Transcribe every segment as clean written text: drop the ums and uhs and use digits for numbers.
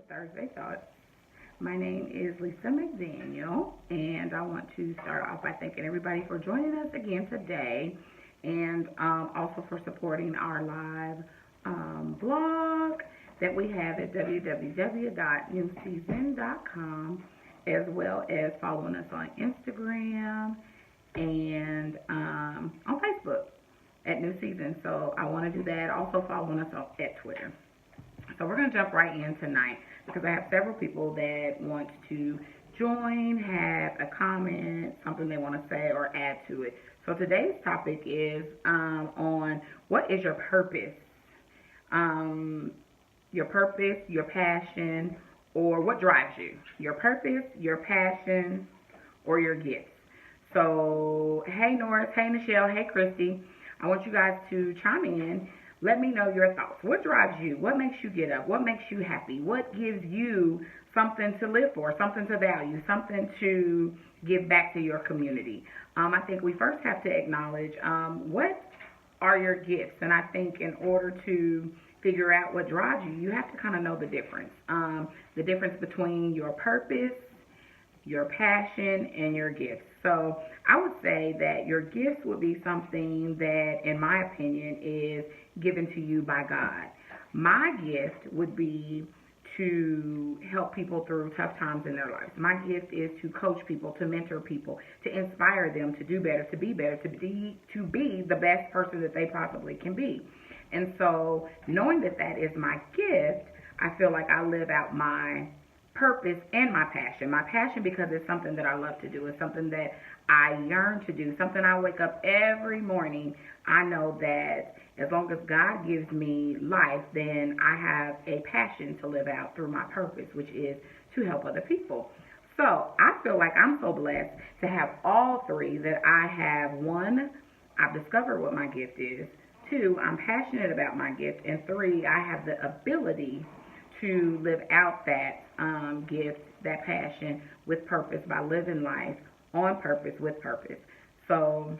Thursday Thoughts. My name is Lisa McDaniel, and I want to start off by thanking everybody for joining us again today, and also for supporting our live blog that we have at www.NuSeasn.com, as well as following us on Instagram and on Facebook at NuSeasn. So I want to do that. Also following us at Twitter. So we're going to jump right in tonight because I have several people that want to join, have a comment, something they want to say or add to it. So today's topic is on what is your purpose? Your purpose, your passion, or what drives you? Your purpose, your passion, or your gifts. So, hey Norris, hey Nichelle, hey Christy. I want you guys to chime in. Let me know your thoughts. What drives you? What makes you get up? What makes you happy? What gives you something to live for, something to value, something to give back to your community? I think we first have to acknowledge what are your gifts. And I think in order to figure out what drives you, you have to kind of know the difference. The difference between your purpose, your passion, and your gifts. So I would say that your gifts would be something that, in my opinion, is given to you by God. My gift would be to help people through tough times in their lives. My gift is to coach people, to mentor people, to inspire them to do better, to be the best person that they possibly can be. And so knowing that that is my gift, I feel like I live out my purpose and my passion. My passion because it's something that I love to do. It's something that I yearn to do, something I wake up every morning. I know that as long as God gives me life, then I have a passion to live out through my purpose, which is to help other people. So I feel like I'm so blessed to have all three, that I have: one, I've discovered what my gift is; two, I'm passionate about my gift; and three, I have the ability to live out that gift, that passion with purpose by living life on purpose with purpose. So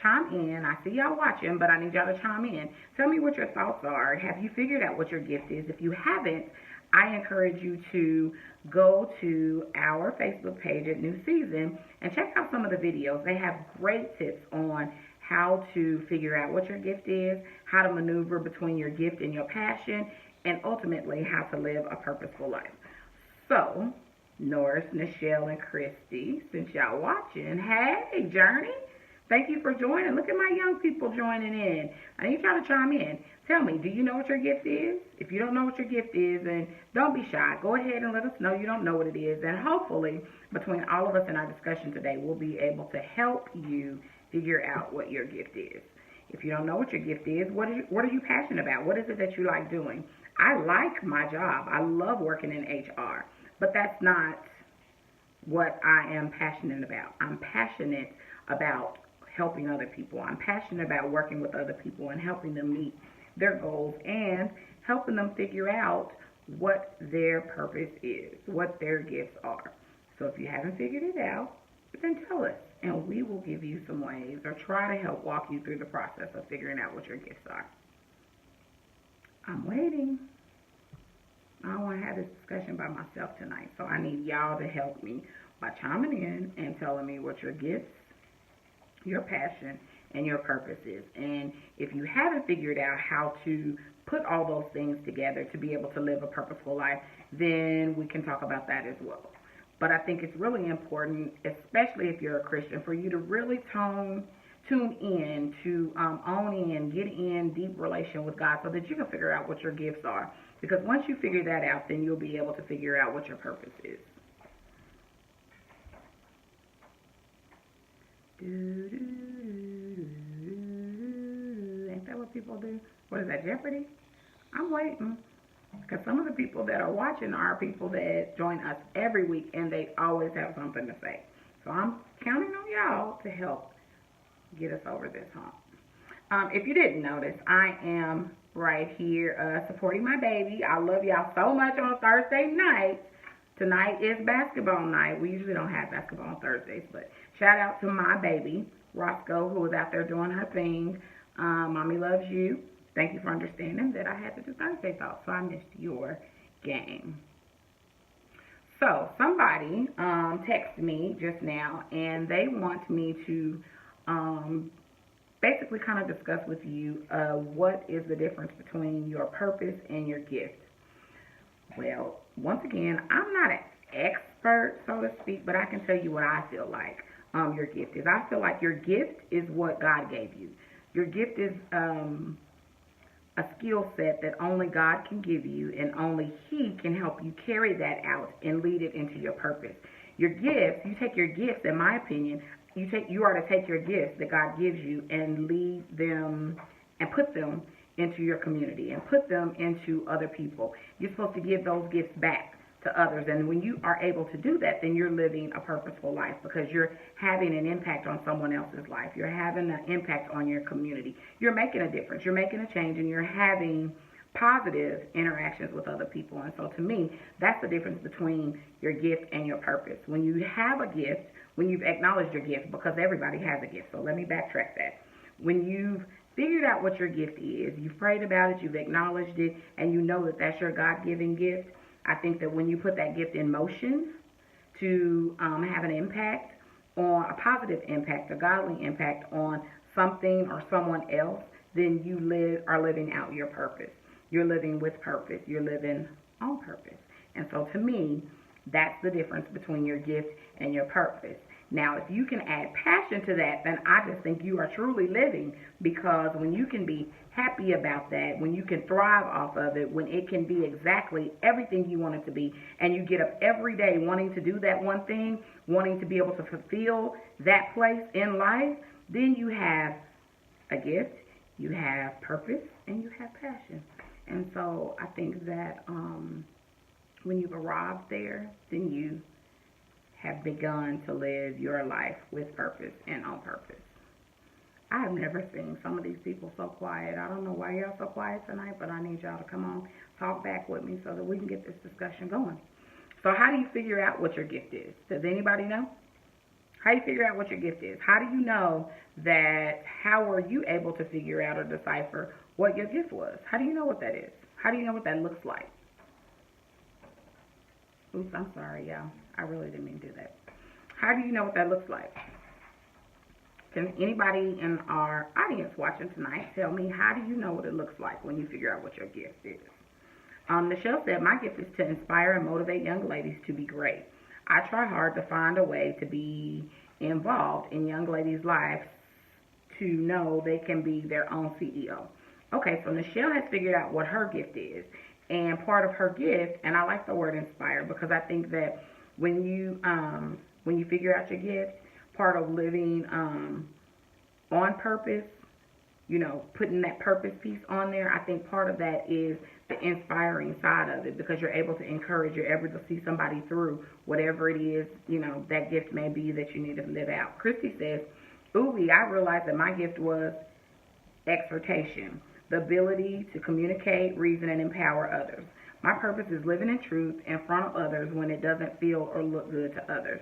chime in. I see y'all watching, but I need y'all to chime in. Tell me what your thoughts are. Have you figured out what your gift is? If you haven't, I encourage you to go to our Facebook page at NuSeasn and check out some of the videos. They have great tips on how to figure out what your gift is, how to maneuver between your gift and your passion, and ultimately how to live a purposeful life. So, Norris, Nichelle, and Christy, since y'all watching, hey, Journey, thank you for joining. Look at my young people joining in. I need y'all to chime in. Tell me, do you know what your gift is? If you don't know what your gift is, then don't be shy. Go ahead and let us know you don't know what it is. And hopefully, between all of us in our discussion today, we'll be able to help you figure out what your gift is. If you don't know what your gift is, what are you passionate about? What is it that you like doing? I like my job. I love working in HR, but that's not what I am passionate about. I'm passionate about helping other people. I'm passionate about working with other people and helping them meet their goals and helping them figure out what their purpose is, what their gifts are. So if you haven't figured it out, then tell us, and we will give you some ways or try to help walk you through the process of figuring out what your gifts are. I'm waiting. I don't want to have this discussion by myself tonight, so I need y'all to help me by chiming in and telling me what your gifts, your passion, and your purpose is. And if you haven't figured out how to put all those things together to be able to live a purposeful life, then we can talk about that as well. But I think it's really important, especially if you're a Christian, for you to really tune in, to own in, get in deep relation with God so that you can figure out what your gifts are. Because once you figure that out, then you'll be able to figure out what your purpose is. Ain't that what people do? What is that, Jeopardy? I'm waiting. Because some of the people that are watching are people that join us every week, and they always have something to say. So I'm counting on y'all to help get us over this hump. If you didn't notice, I am right here supporting my baby. I love y'all so much on Thursday night. Tonight is basketball night. We usually don't have basketball on Thursdays, but shout out to my baby, Roscoe, who was out there doing her thing. Mommy loves you. Thank you for understanding that I had to do Thursday thoughts, so I missed your game. So somebody texted me just now, and they want me to um, basically kind of discuss with you what is the difference between your purpose and your gift. Well, once again, I'm not an expert, so to speak, but I can tell you what I feel like your gift is. I feel like your gift is what God gave you. Your gift is a skill set that only God can give you, and only He can help you carry that out and lead it into your purpose. Your gifts, you take your gifts, in my opinion, you are to take your gifts that God gives you and lead them and put them into your community and put them into other people. You're supposed to give those gifts back to others. And when you are able to do that, then you're living a purposeful life because you're having an impact on someone else's life. You're having an impact on your community. You're making a difference. You're making a change, and you're having positive interactions with other people. And so to me, that's the difference between your gift and your purpose. When you have a gift, when you've acknowledged your gift, because everybody has a gift. So let me backtrack that. When you've figured out what your gift is, you've prayed about it, you've acknowledged it, and you know that that's your God-given gift, I think that when you put that gift in motion to have an impact on a positive impact, a godly impact on something or someone else, then you are living out your purpose. You're living with purpose. You're living on purpose. And so to me, that's the difference between your gift and your purpose. Now, if you can add passion to that, then I just think you are truly living, because when you can be happy about that, when you can thrive off of it, when it can be exactly everything you want it to be, and you get up every day wanting to do that one thing, wanting to be able to fulfill that place in life, then you have a gift, you have purpose, and you have passion. And so I think that when you've arrived there, then you have begun to live your life with purpose and on purpose. I have never seen some of these people so quiet. I don't know why y'all so quiet tonight, but I need y'all to come on, talk back with me so that we can get this discussion going. So how do you figure out what your gift is? Does anybody know? How do you figure out what your gift is? How do you know that, how were you able to figure out or decipher what your gift was? How do you know what that is? How do you know what that looks like? Oops, I'm sorry, y'all. I really didn't mean to do that. How do you know what that looks like? Can anybody in our audience watching tonight tell me, how do you know what it looks like when you figure out what your gift is? Michelle said, my gift is to inspire and motivate young ladies to be great. I try hard to find a way to be involved in young ladies' lives to know they can be their own CEO. Okay, so Michelle has figured out what her gift is. And part of her gift, and I like the word inspire, because I think that when you figure out your gift, part of living on purpose, you know, putting that purpose piece on there, I think part of that is the inspiring side of it, because you're able to encourage, you're able to see somebody through whatever it is, you know, that gift may be that you need to live out. Christy says, ooh, I realized that my gift was exhortation, the ability to communicate, reason, and empower others. My purpose is living in truth in front of others when it doesn't feel or look good to others.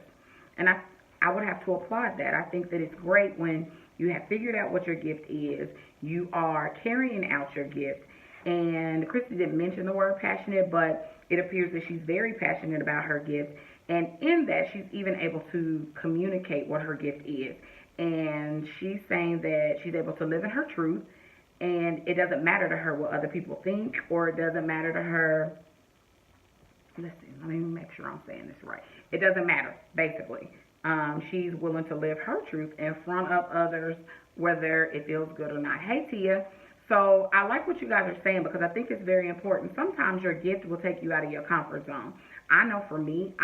And I would have to applaud that. I think that it's great when you have figured out what your gift is, you are carrying out your gift. And Christy didn't mention the word passionate, but it appears that she's very passionate about her gift. And in that, she's even able to communicate what her gift is. And she's saying that she's able to live in her truth, and it doesn't matter to her what other people think, or it doesn't matter to her. Listen, let me make sure I'm saying this right. It doesn't matter, basically. She's willing to live her truth in front of others, whether it feels good or not. Hey, Tia. So I like what you guys are saying, because I think it's very important. Sometimes your gift will take you out of your comfort zone. I know for me,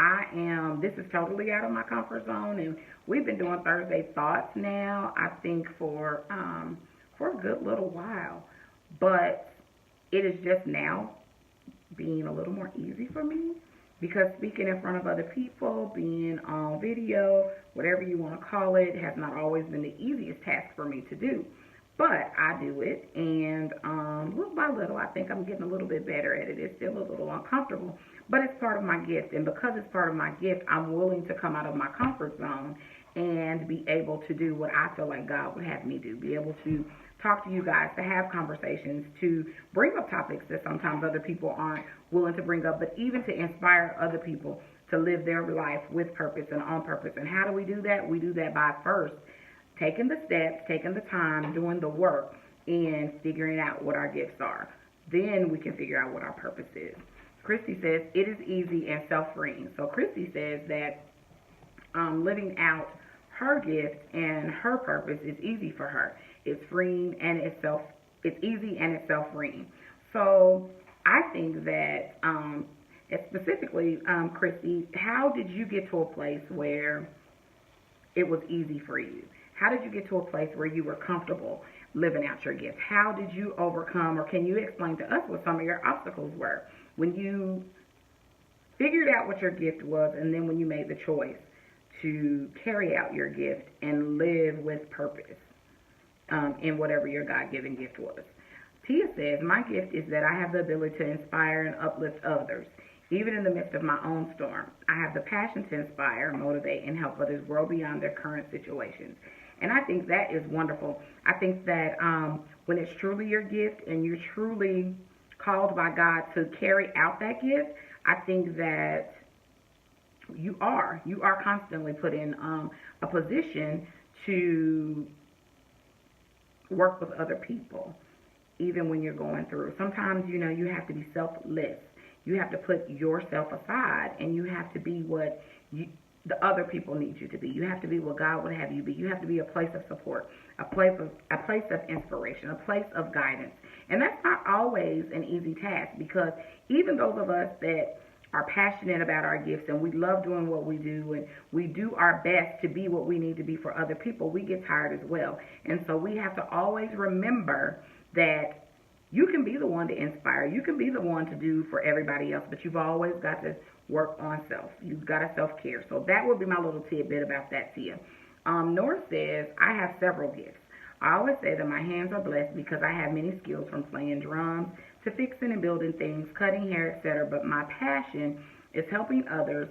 this is totally out of my comfort zone, and we've been doing Thursday Thoughts now, I think for a good little while. But it is just now being a little more easy for me, because speaking in front of other people, being on video, whatever you want to call it, has not always been the easiest task for me to do. But I do it, and little by little, I think I'm getting a little bit better at it. It's still a little uncomfortable, but it's part of my gift. And because it's part of my gift, I'm willing to come out of my comfort zone and be able to do what I feel like God would have me do, be able to talk to you guys, to have conversations, to bring up topics that sometimes other people aren't willing to bring up, but even to inspire other people to live their life with purpose and on purpose. And how do we do that? We do that by first taking the steps, taking the time, doing the work, and figuring out what our gifts are. Then we can figure out what our purpose is. Christy says, it is easy and self-freeing. So Christy says that living out her gift and her purpose is easy for her. It's freeing and it's easy and it's self-freeing. So I think that specifically, Christy, how did you get to a place where it was easy for you? How did you get to a place where you were comfortable living out your gift? How did you overcome, or can you explain to us what some of your obstacles were when you figured out what your gift was, and then when you made the choice to carry out your gift and live with purpose in whatever your God-given gift was? Tia says, my gift is that I have the ability to inspire and uplift others, even in the midst of my own storm. I have the passion to inspire, motivate, and help others grow beyond their current situations. And I think that is wonderful. I think that when it's truly your gift and you're truly called by God to carry out that gift, I think that you are constantly put in a position to work with other people, even when you're going through. Sometimes, you have to be selfless. You have to put yourself aside, and you have to be what the other people need you to be. You have to be what God would have you be. You have to be a place of support, a place of inspiration, a place of guidance. And that's not always an easy task, because even those of us that are passionate about our gifts and we love doing what we do and we do our best to be what we need to be for other people, we get tired as well. And so we have to always remember that you can be the one to inspire. You can be the one to do for everybody else, but you've always got to work on self. You've got to self-care. So that would be my little tidbit about that, Tia. Nora says, I have several gifts. I always say that my hands are blessed because I have many skills, from playing drums to fixing and building things, cutting hair, etc. But my passion is helping others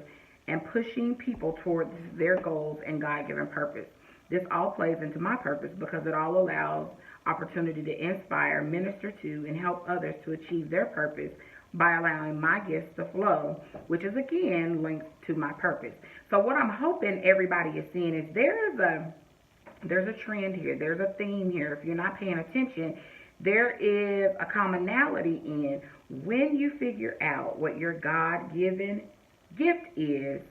and pushing people towards their goals and God-given purpose. This all plays into my purpose because it all allows opportunity to inspire, minister to, and help others to achieve their purpose by allowing my gifts to flow, which is again linked to my purpose. So what I'm hoping everybody is seeing is there's a trend here, there's a theme here. If you're not paying attention, there is a commonality in when you figure out what your God-given gift is,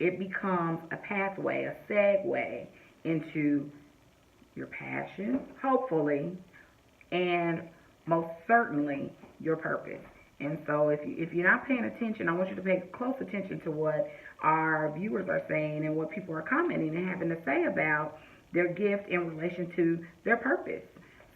it becomes a pathway, a segue into your passion, hopefully, and most certainly your purpose. And so if you're not paying attention, I want you to pay close attention to what our viewers are saying and what people are commenting and having to say about their gift in relation to their purpose.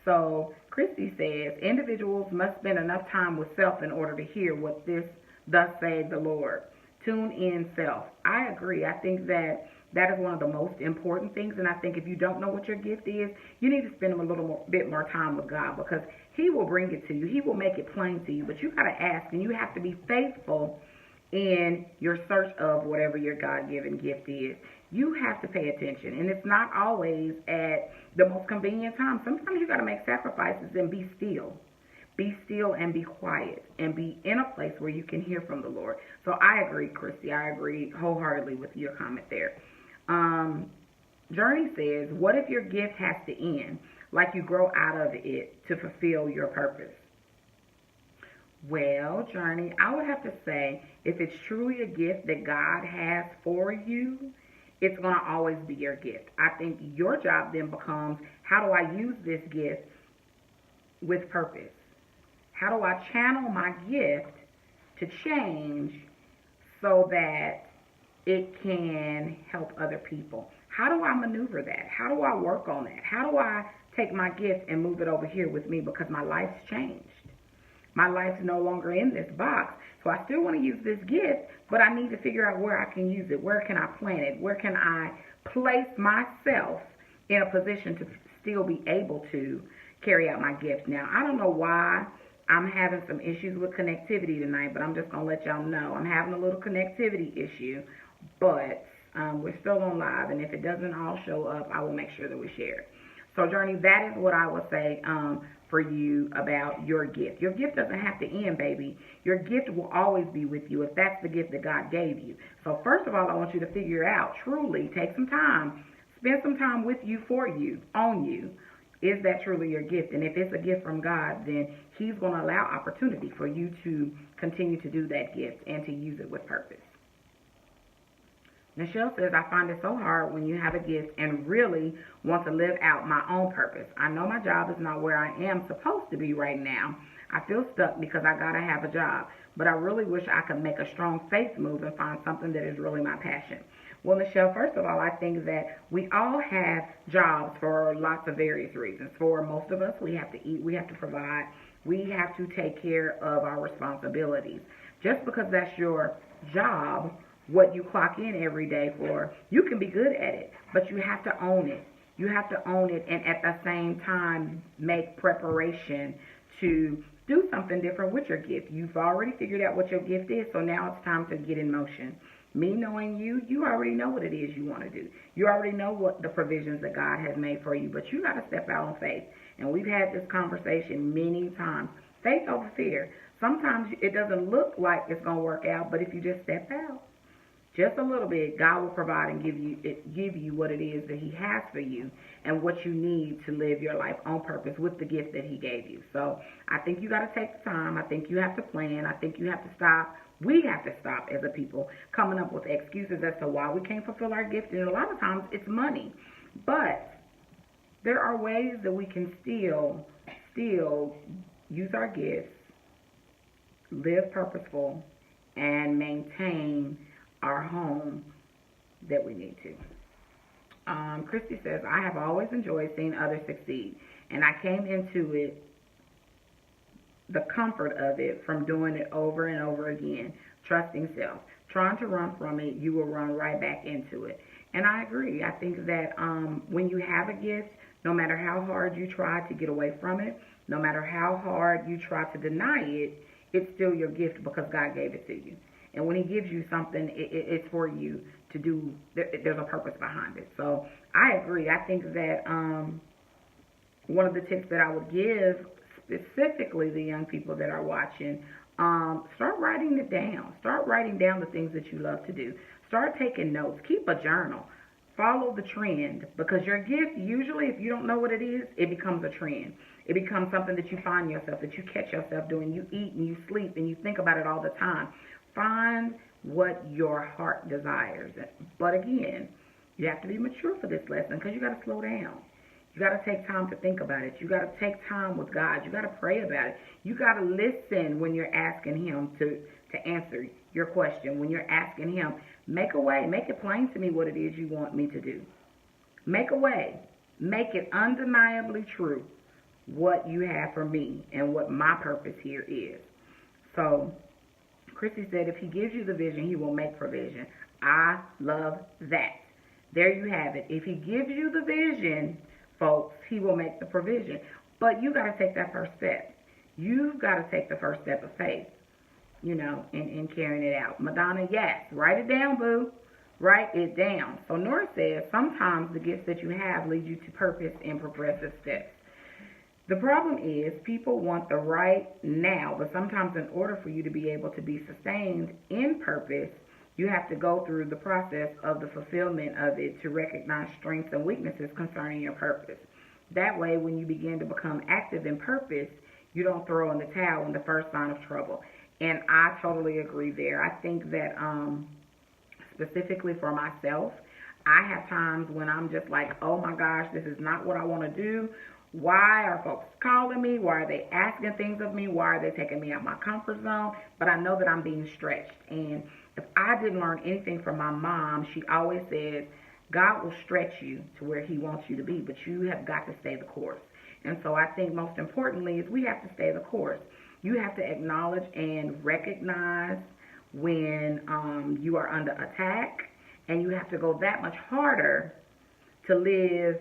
So Christy says, individuals must spend enough time with self in order to hear what thus saith the Lord. Tune in self. I agree. I think that is one of the most important things. And I think if you don't know what your gift is, you need to spend a bit more time with God, because He will bring it to you. He will make it plain to you. But you got to ask, and you have to be faithful in your search of whatever your God-given gift is. You have to pay attention. And it's not always at the most convenient time. Sometimes you got to make sacrifices and be still. Be still and be quiet and be in a place where you can hear from the Lord. So I agree, Christy. I agree wholeheartedly with your comment there. Journey says, what if your gift has to end, like you grow out of it to fulfill your purpose? Well, Journey, I would have to say, if it's truly a gift that God has for you, it's going to always be your gift. I think your job then becomes, how do I use this gift with purpose? How do I channel my gift to change so that it can help other people? How do I maneuver that? How do I work on that? How do I take my gift and move it over here with me, because my life's changed? My life's no longer in this box. So I still want to use this gift, but I need to figure out where I can use it. Where can I plant it? Where can I place myself in a position to still be able to carry out my gift? Now, I don't know why I'm having some issues with connectivity tonight, but I'm just going to let y'all know. I'm having a little connectivity issue, but we're still on live, and if it doesn't all show up, I will make sure that we share it. So, Journey, that is what I would say for you about your gift. Your gift doesn't have to end, baby. Your gift will always be with you if that's the gift that God gave you. So first of all, I want you to figure out, truly, take some time, spend some time with you, for you, on you. Is that truly your gift? And if it's a gift from God, then He's going to allow opportunity for you to continue to do that gift and to use it with purpose. Michelle says, I find it so hard when you have a gift and really want to live out my own purpose. I know my job is not where I am supposed to be right now. I feel stuck because I got to have a job. But I really wish I could make a strong faith move and find something that is really my passion. Well, Michelle, first of all, I think that we all have jobs for lots of various reasons. For most of us, we have to eat, we have to provide, we have to take care of our responsibilities. Just because that's your job, what you clock in every day for, you can be good at it, but you have to own it. You have to own it, and at the same time make preparation to do something different with your gift. You've already figured out what your gift is, so now it's time to get in motion. Me knowing you, you already know what it is you want to do. You already know what the provisions that God has made for you, but you got to step out on faith. And we've had this conversation many times. Faith over fear. Sometimes it doesn't look like it's going to work out, but if you just step out, just a little bit, God will provide and give you what it is that He has for you and what you need to live your life on purpose with the gift that He gave you. So I think you got to take the time. I think you have to plan. I think you have to stop. We have to stop as a people coming up with excuses as to why we can't fulfill our gift. And a lot of times it's money. But there are ways that we can still use our gifts, live purposeful, and maintain our home that we need to. Christy says, I have always enjoyed seeing others succeed, and I came into it, the comfort of it, from doing it over and over again, trusting self. Trying to run from it, you will run right back into it. And I agree. I think that when you have a gift, no matter how hard you try to get away from it, no matter how hard you try to deny it, it's still your gift because God gave it to you. And when He gives you something, it's for you to do. There's a purpose behind it. So I agree. I think that one of the tips that I would give specifically the young people that are watching, start writing it down. Start writing down the things that you love to do. Start taking notes. Keep a journal. Follow the trend, because your gift, usually if you don't know what it is, it becomes a trend. It becomes something that you find yourself, that you catch yourself doing. You eat and you sleep and you think about it all the time. Find what your heart desires. But again, you have to be mature for this lesson, because you got to slow down. You got to take time to think about it. You got to take time with God. You got to pray about it. You got to listen when you're asking Him to answer your question. When you're asking Him, make a way. Make it plain to me what it is you want me to do. Make a way. Make it undeniably true what you have for me and what my purpose here is. So Christy said, if He gives you the vision, He will make provision. I love that. There you have it. If He gives you the vision, folks, He will make the provision. But you got to take that first step. You've got to take the first step of faith, in carrying it out. Madonna, yes. Write it down, boo. Write it down. So Nora says, sometimes the gifts that you have lead you to purpose and progressive steps. The problem is people want the right now, but sometimes in order for you to be able to be sustained in purpose, you have to go through the process of the fulfillment of it to recognize strengths and weaknesses concerning your purpose. That way, when you begin to become active in purpose, you don't throw in the towel in the first sign of trouble. And I totally agree there. I think that specifically for myself, I have times when I'm just like, oh my gosh, this is not what I want to do. Why are folks calling me? Why are they asking things of me? Why are they taking me out of my comfort zone? But I know that I'm being stretched. And if I didn't learn anything from my mom, she always says, God will stretch you to where He wants you to be, but you have got to stay the course. And so I think most importantly is we have to stay the course. You have to acknowledge and recognize when you are under attack, and you have to go that much harder to live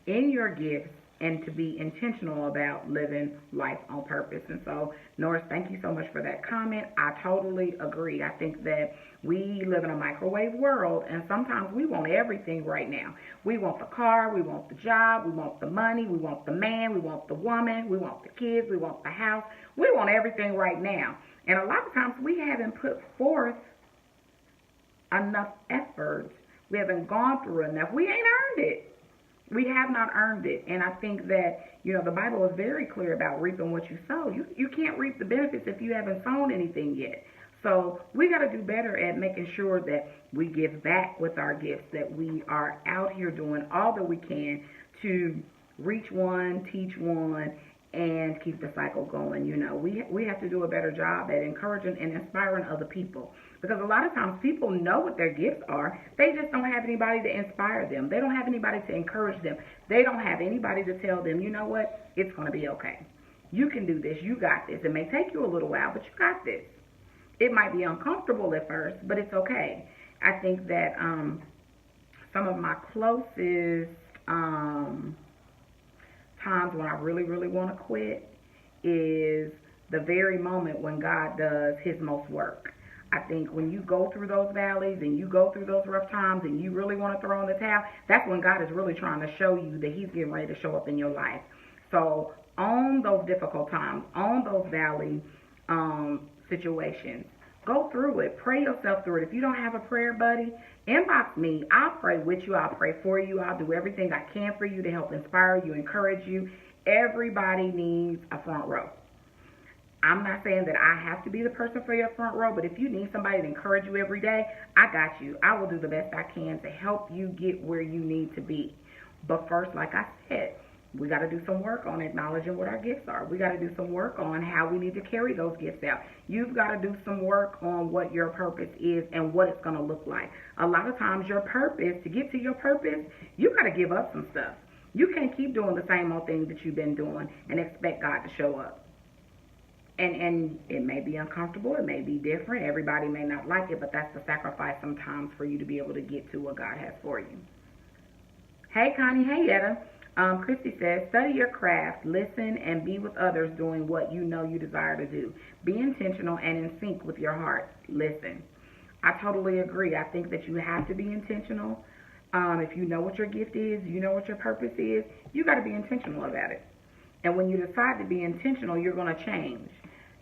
in your gifts and to be intentional about living life on purpose. And so, Norris, thank you so much for that comment. I totally agree. I think that we live in a microwave world, and sometimes we want everything right now. We want the car, we want the job, we want the money, we want the man, we want the woman, we want the kids, we want the house. We want everything right now. And a lot of times we haven't put forth enough effort. We haven't gone through enough. We ain't earned it. We have not earned it. And I think that, the Bible is very clear about reaping what you sow. You can't reap the benefits if you haven't sown anything yet. So we got to do better at making sure that we give back with our gifts, that we are out here doing all that we can to reach one, teach one, and keep the cycle going. We have to do a better job at encouraging and inspiring other people. Because a lot of times people know what their gifts are. They just don't have anybody to inspire them. They don't have anybody to encourage them. They don't have anybody to tell them, you know what, it's going to be okay. You can do this. You got this. It may take you a little while, but you got this. It might be uncomfortable at first, but it's okay. I think that some of my closest times when I really, really want to quit is the very moment when God does his most work. I think when you go through those valleys and you go through those rough times and you really want to throw in the towel, that's when God is really trying to show you that he's getting ready to show up in your life. So on those difficult times, on those valley situations, go through it. Pray yourself through it. If you don't have a prayer buddy, inbox me. I'll pray with you. I'll pray for you. I'll do everything I can for you to help inspire you, encourage you. Everybody needs a front row. I'm not saying that I have to be the person for your front row, but if you need somebody to encourage you every day, I got you. I will do the best I can to help you get where you need to be. But first, like I said, we got to do some work on acknowledging what our gifts are. We got to do some work on how we need to carry those gifts out. You've got to do some work on what your purpose is and what it's going to look like. A lot of times your purpose, to get to your purpose, you got to give up some stuff. You can't keep doing the same old thing that you've been doing and expect God to show up. And it may be uncomfortable. It may be different. Everybody may not like it, but that's the sacrifice sometimes for you to be able to get to what God has for you. Hey, Connie. Hey, Yetta. Christy says, study your craft, listen, and be with others doing what you know you desire to do. Be intentional and in sync with your heart. Listen. I totally agree. I think that you have to be intentional. If you know what your gift is, you know what your purpose is, you got to be intentional about it. And when you decide to be intentional, you're going to change.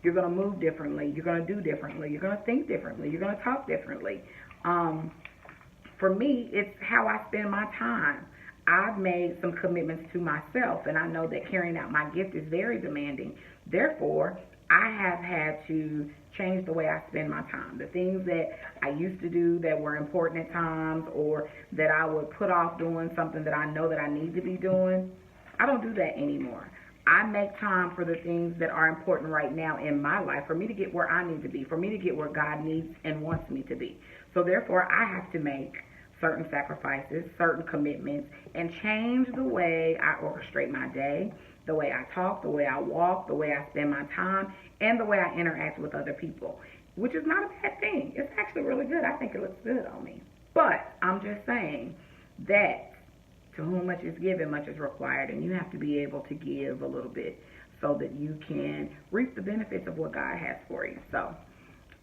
You're going to move differently. You're going to do differently. You're going to think differently. You're going to talk differently. For me, it's how I spend my time. I've made some commitments to myself, and I know that carrying out my gift is very demanding. Therefore, I have had to change the way I spend my time. The things that I used to do that were important at times, or that I would put off doing something that I know that I need to be doing, I don't do that anymore. I make time for the things that are important right now in my life, for me to get where I need to be, for me to get where God needs and wants me to be. So therefore, I have to make certain sacrifices, certain commitments, and change the way I orchestrate my day, the way I talk, the way I walk, the way I spend my time, and the way I interact with other people, which is not a bad thing. It's actually really good. I think it looks good on me. But I'm just saying that to whom much is given, much is required, and you have to be able to give a little bit so that you can reap the benefits of what God has for you. So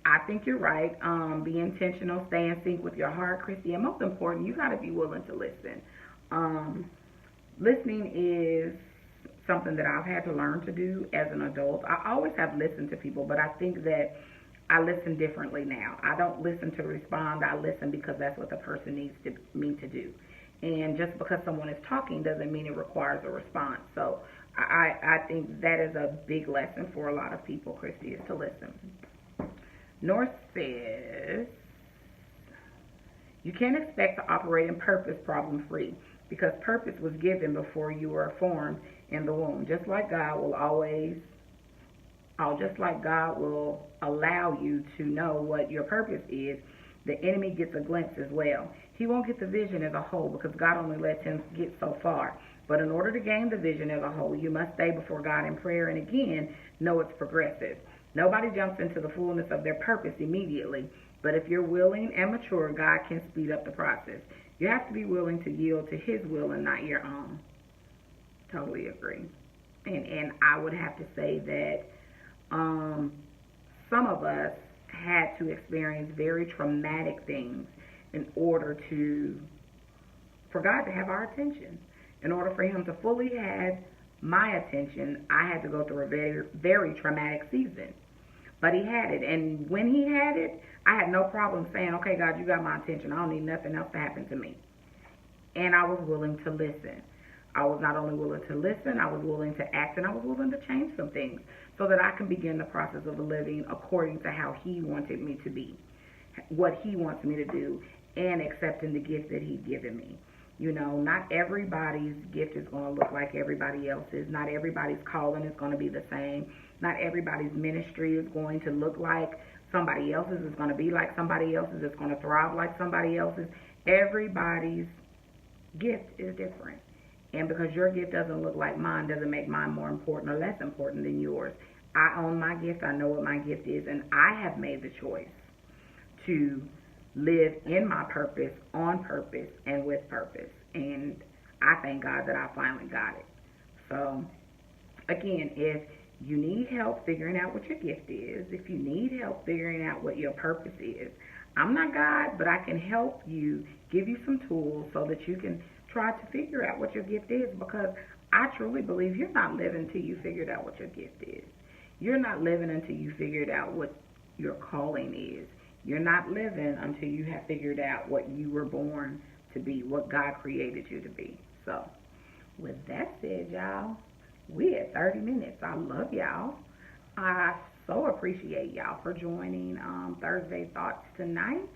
I think you're right. Be intentional, stay in sync with your heart, Christy, and most important, you got to be willing to listen. Listening is something that I've had to learn to do as an adult. I always have listened to people, but I think that I listen differently now. I don't listen to respond. I listen because that's what the person needs me to do. And just because someone is talking doesn't mean it requires a response. So I think that is a big lesson for a lot of people, Christy, is to listen. North says, you can't expect to operate in purpose problem-free because purpose was given before you were formed in the womb. Just like God will allow you to know what your purpose is, the enemy gets a glimpse as well. He won't get the vision as a whole because God only lets him get so far. But in order to gain the vision as a whole, you must stay before God in prayer and again, know it's progressive. Nobody jumps into the fullness of their purpose immediately. But if you're willing and mature, God can speed up the process. You have to be willing to yield to his will and not your own. Totally agree. And I would have to say that some of us had to experience very traumatic things in order to for God to have our attention. In order for Him to fully have my attention, I had to go through a very, very traumatic season. But He had it. And when He had it, I had no problem saying, okay, God, you got my attention. I don't need nothing else to happen to me. And I was willing to listen. I was not only willing to listen, I was willing to act, and I was willing to change some things so that I can begin the process of living according to how He wanted me to be, what He wants me to do, and accepting the gift that He's given me. You know, not everybody's gift is going to look like everybody else's. Not everybody's calling is going to be the same. Not everybody's ministry is going to look like somebody else's. It's going to be like somebody else's. It's going to thrive like somebody else's. Everybody's gift is different. And because your gift doesn't look like mine doesn't make mine more important or less important than yours. I own my gift. I know what my gift is. And I have made the choice to live in my purpose, on purpose, and with purpose. And I thank God that I finally got it. So, again, if you need help figuring out what your gift is, if you need help figuring out what your purpose is, I'm not God, but I can help you, give you some tools so that you can try to figure out what your gift is, because I truly believe you're not living until you figured out what your gift is. You're not living until you figured out what your calling is. You're not living until you have figured out what you were born to be, what God created you to be. So, with that said, y'all, we at 30 minutes. I love y'all. I so appreciate y'all for joining Thursday Thoughts tonight.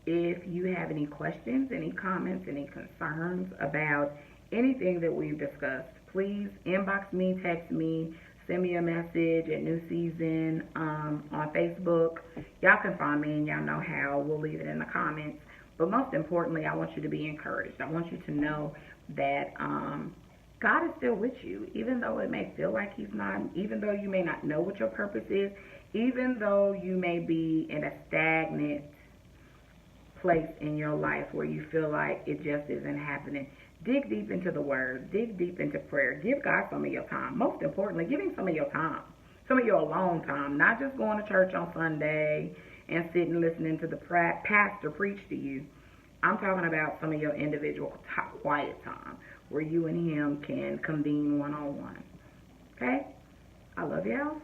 If you have any questions, any comments, any concerns about anything that we've discussed, please inbox me, text me, send me a message at NuSeasn on Facebook. Y'all can find me and y'all know how. We'll leave it in the comments. But most importantly, I want you to be encouraged. I want you to know that God is still with you, even though it may feel like He's not, even though you may not know what your purpose is, even though you may be in a stagnant place in your life where you feel like it just isn't happening. Dig deep into the Word. Dig deep into prayer. Give God some of your time. Most importantly, give Him some of your time. Some of your alone time. Not just going to church on Sunday and sitting listening to the pastor preach to you. I'm talking about some of your individual quiet time where you and Him can convene one-on-one. Okay? I love y'all.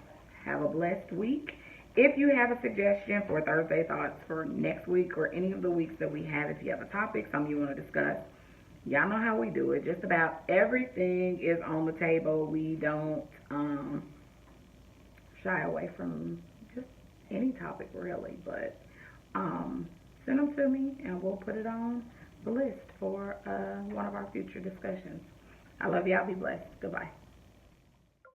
Have a blessed week. If you have a suggestion for Thursday Thoughts for next week or any of the weeks that we have, if you have a topic, something you want to discuss, y'all know how we do it. Just about everything is on the table. We don't shy away from just any topic, really. But send them to me, and we'll put it on the list for one of our future discussions. I love y'all. Be blessed. Goodbye.